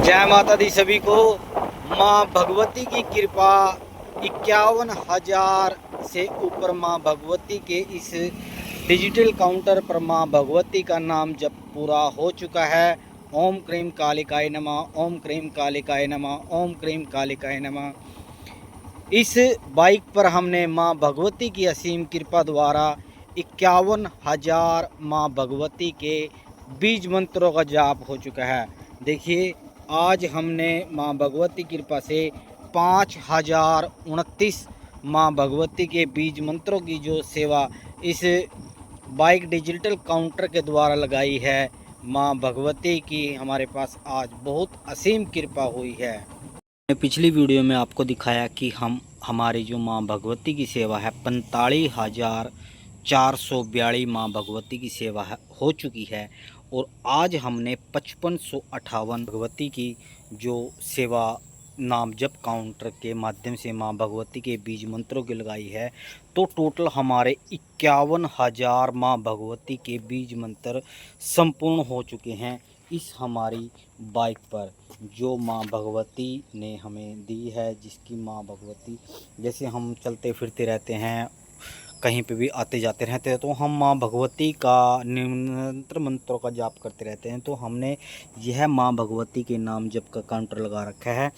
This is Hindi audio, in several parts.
जय माता दी सभी को। माँ भगवती की कृपा 51,000 से ऊपर माँ भगवती के इस डिजिटल काउंटर पर माँ भगवती का नाम जब पूरा हो चुका है। ओम क्रीम कालिकाय नमः, ओम क्रीम कालिकाय नमः, ओम क्रीम कालिकाय नमः। इस बाइक पर हमने माँ भगवती की असीम कृपा द्वारा 51,000 माँ भगवती के बीज मंत्रों का जाप हो चुका है। देखिए, आज हमने माँ भगवती की कृपा से 5,029 माँ भगवती के बीज मंत्रों की जो सेवा इस बाइक डिजिटल काउंटर के द्वारा लगाई है। माँ भगवती की हमारे पास आज बहुत असीम कृपा हुई है। पिछली वीडियो में आपको दिखाया कि हमारी जो माँ भगवती की सेवा है 45,442 माँ भगवती की सेवा हो चुकी है। और आज हमने 5558 भगवती की जो सेवा नाम जप काउंटर के माध्यम से माँ भगवती के बीज मंत्रों की लगाई है। तो टोटल हमारे 51,000 माँ भगवती के बीज मंत्र संपूर्ण हो चुके हैं इस हमारी बाइक पर, जो माँ भगवती ने हमें दी है। जिसकी माँ भगवती, जैसे हम चलते फिरते रहते हैं, कहीं पे भी आते जाते रहते हैं, तो हम माँ भगवती का निरंतर मंत्रों का जाप करते रहते हैं। तो हमने यह माँ भगवती के नाम जप का काउंटर लगा रखा है।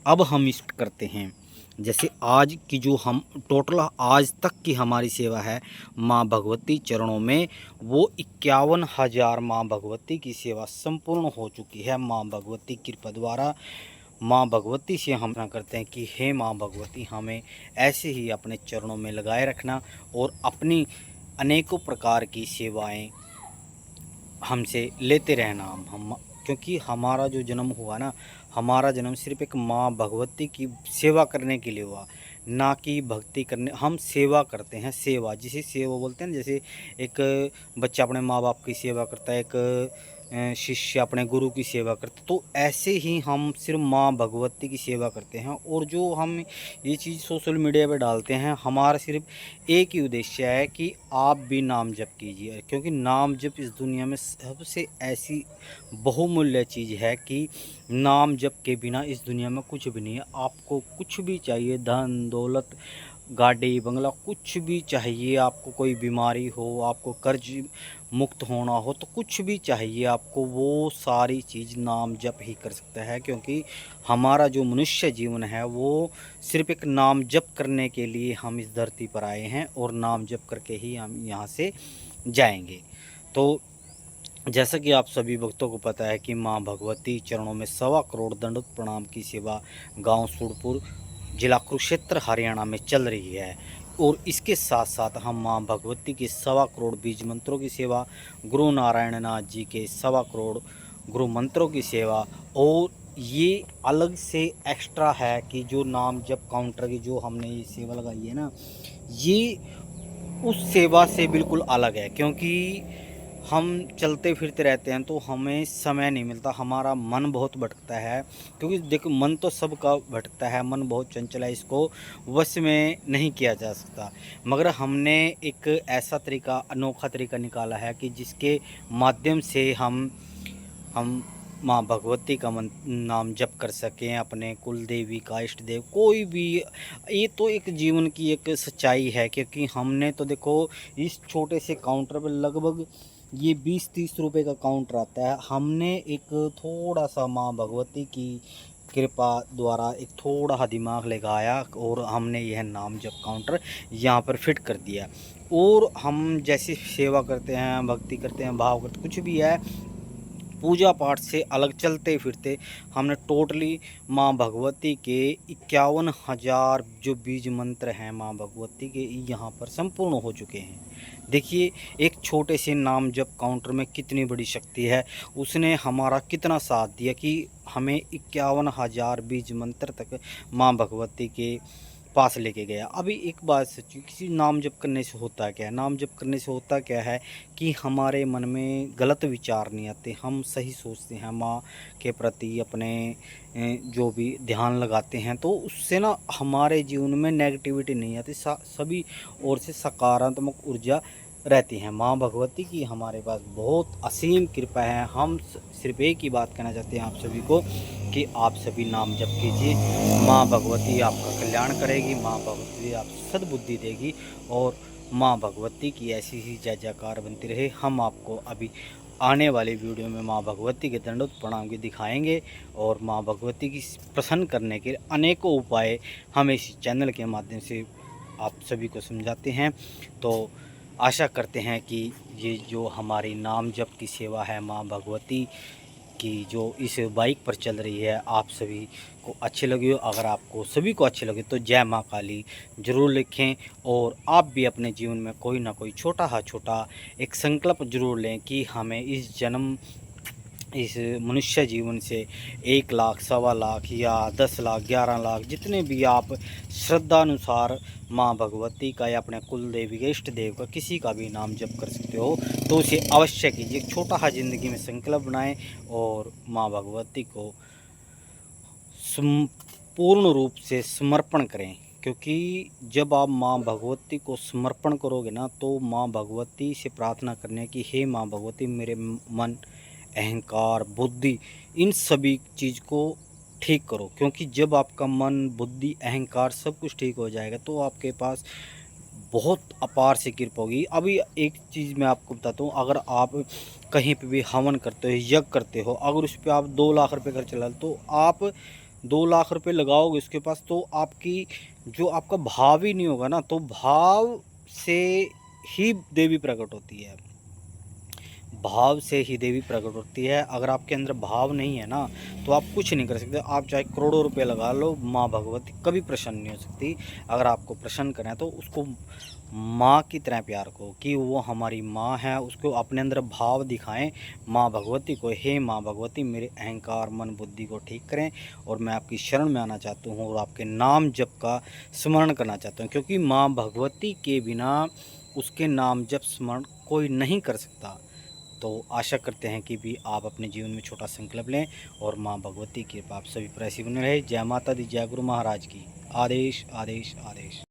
अब हम इस करते हैं, जैसे आज की जो हम टोटल आज तक की हमारी सेवा है माँ भगवती चरणों में, वो 51,000 माँ भगवती की सेवा संपूर्ण हो चुकी है माँ भगवती कृपा द्वारा। माँ भगवती से हम प्रार्थना करते हैं कि हे माँ भगवती, हमें ऐसे ही अपने चरणों में लगाए रखना और अपनी अनेकों प्रकार की सेवाएं हमसे लेते रहना। हम क्योंकि हमारा जो जन्म हुआ ना, हमारा जन्म सिर्फ एक माँ भगवती की सेवा करने के लिए हुआ, ना कि भक्ति करने। हम सेवा करते हैं, सेवा जिसे सेवा बोलते हैं ना। जैसे एक बच्चा अपने माँ बाप की सेवा करता है, एक शिष्य अपने गुरु की सेवा करते, तो ऐसे ही हम सिर्फ माँ भगवती की सेवा करते हैं। और जो हम ये चीज़ सोशल मीडिया पे डालते हैं, हमारा सिर्फ एक ही उद्देश्य है कि आप भी नाम जप कीजिए। क्योंकि नाम जप इस दुनिया में सबसे ऐसी बहुमूल्य चीज़ है कि नाम जप के बिना इस दुनिया में कुछ भी नहीं है। आपको कुछ भी चाहिए, धन दौलत गाड़ी बंगला कुछ भी चाहिए, आपको कोई बीमारी हो, आपको कर्ज मुक्त होना हो, तो कुछ भी चाहिए आपको, वो सारी चीज़ नाम जप ही कर सकता है। क्योंकि हमारा जो मनुष्य जीवन है वो सिर्फ एक नाम जप करने के लिए हम इस धरती पर आए हैं, और नाम जप करके ही हम यहाँ से जाएंगे। तो जैसा कि आप सभी भक्तों को पता है कि माँ भगवती चरणों में 1.25 करोड़ दंडवत प्रणाम की सेवा गांव सूरपुर, जिला कुरुक्षेत्र, हरियाणा में चल रही है। और इसके साथ साथ हम माँ भगवती के 1.25 करोड़ बीज मंत्रों की सेवा, गुरु नारायण नाथ जी के 1.25 करोड़ गुरु मंत्रों की सेवा, और ये अलग से एक्स्ट्रा है कि जो नाम जप काउंटर की जो हमने ये सेवा लगाई है ना, ये उस सेवा से बिल्कुल अलग है। क्योंकि हम चलते फिरते रहते हैं तो हमें समय नहीं मिलता, हमारा मन बहुत भटकता है। क्योंकि देखो, मन तो सबका भटकता है, मन बहुत चंचल है, इसको वश में नहीं किया जा सकता। मगर हमने एक ऐसा तरीका, अनोखा तरीका निकाला है कि जिसके माध्यम से हम माँ भगवती का नाम जप कर सकें, अपने कुल देवी का, इष्ट देव, कोई भी। ये तो एक जीवन की एक सच्चाई है। क्योंकि हमने तो देखो, इस छोटे से काउंटर पर लगभग ये 20-30 रुपए का काउंटर आता है। हमने एक थोड़ा सा माँ भगवती की कृपा द्वारा एक थोड़ा सा दिमाग लगाया और हमने यह नाम जप काउंटर यहाँ पर फिट कर दिया। और हम जैसे सेवा करते हैं, भक्ति करते हैं, भाव करते, कुछ भी है, पूजा पाठ से अलग चलते फिरते हमने टोटली माँ भगवती के 51,000 जो बीज मंत्र हैं माँ भगवती के, यहाँ पर संपूर्ण हो चुके हैं। देखिए, एक छोटे से नाम जप काउंटर में कितनी बड़ी शक्ति है। उसने हमारा कितना साथ दिया कि हमें 51,000 बीज मंत्र तक माँ भगवती के पास लेके गया। अभी एक बात सच्ची, किसी नाम जप करने से होता क्या है, नाम जप करने से होता क्या है कि हमारे मन में गलत विचार नहीं आते, हम सही सोचते हैं माँ के प्रति, अपने जो भी ध्यान लगाते हैं, तो उससे ना हमारे जीवन में नेगेटिविटी नहीं आती, सभी ओर से सकारात्मक ऊर्जा रहती हैं। माँ भगवती की हमारे पास बहुत असीम कृपा है। हम सिर्फ एक ही बात कहना चाहते हैं आप सभी को कि आप सभी नाम जप कीजिए। माँ भगवती आपका कल्याण करेगी, माँ भगवती आप सद्बुद्धि देगी और माँ भगवती की ऐसी ही जय जयकार बनती रहे। हम आपको अभी आने वाले वीडियो में माँ भगवती के दंडोत प्रणाम की दिखाएंगे और माँ भगवती की प्रसन्न करने के अनेकों उपाय हम इस चैनल के माध्यम से आप सभी को समझाते हैं। तो आशा करते हैं कि ये जो हमारी नाम जप की सेवा है माँ भगवती की जो इस बाइक पर चल रही है, आप सभी को अच्छी लगी हो। अगर आपको सभी को अच्छी लगे तो जय माँ काली ज़रूर लिखें और आप भी अपने जीवन में कोई ना कोई छोटा एक संकल्प ज़रूर लें कि हमें इस मनुष्य जीवन से 1 लाख, सवा लाख या 10 लाख, 11 लाख, जितने भी आप श्रद्धानुसार माँ भगवती का या अपने कुल देवी के इष्ट देव का किसी का भी नाम जप कर सकते हो, तो उसे अवश्य कीजिए। छोटा सा ज़िंदगी में संकल्प बनाएं और माँ भगवती को पूर्ण रूप से समर्पण करें। क्योंकि जब आप माँ भगवती को समर्पण करोगे ना, तो माँ भगवती से प्रार्थना करने की, हे माँ भगवती मेरे मन, अहंकार, बुद्धि, इन सभी चीज़ को ठीक करो। क्योंकि जब आपका मन, बुद्धि, अहंकार सब कुछ ठीक हो जाएगा तो आपके पास बहुत अपार से कृपा होगी। अभी एक चीज़ मैं आपको बताता हूँ, अगर आप कहीं पे भी हवन करते हो, यज्ञ करते हो, अगर उस पर आप 2 लाख रुपए खर्च चला तो आप 2 लाख रुपए लगाओगे उसके पास, तो आपकी जो आपका भाव ही नहीं होगा ना, तो भाव से ही देवी प्रकट होती है। भाव से ही देवी प्रकट होती है। अगर आपके अंदर भाव नहीं है ना, तो आप कुछ नहीं कर सकते। आप चाहे करोड़ों रुपए लगा लो, माँ भगवती कभी प्रसन्न नहीं हो सकती। अगर आपको प्रसन्न करना है तो उसको माँ की तरह प्यार करो कि वो हमारी माँ है, उसको अपने अंदर भाव दिखाएं माँ भगवती को। हे माँ भगवती मेरे अहंकार, मन, बुद्धि को ठीक करें और मैं आपकी शरण में आना चाहता हूँ और आपके नाम जप का स्मरण करना चाहता हूँ। क्योंकि माँ भगवती के बिना उसके नाम जप स्मरण कोई नहीं कर सकता। तो आशा करते हैं कि भी आप अपने जीवन में छोटा संकल्प लें और माँ भगवती की कृपा आप सभी पर ऐसी बनी रहे। जय माता दी, जय गुरु महाराज की। आदेश आदेश आदेश।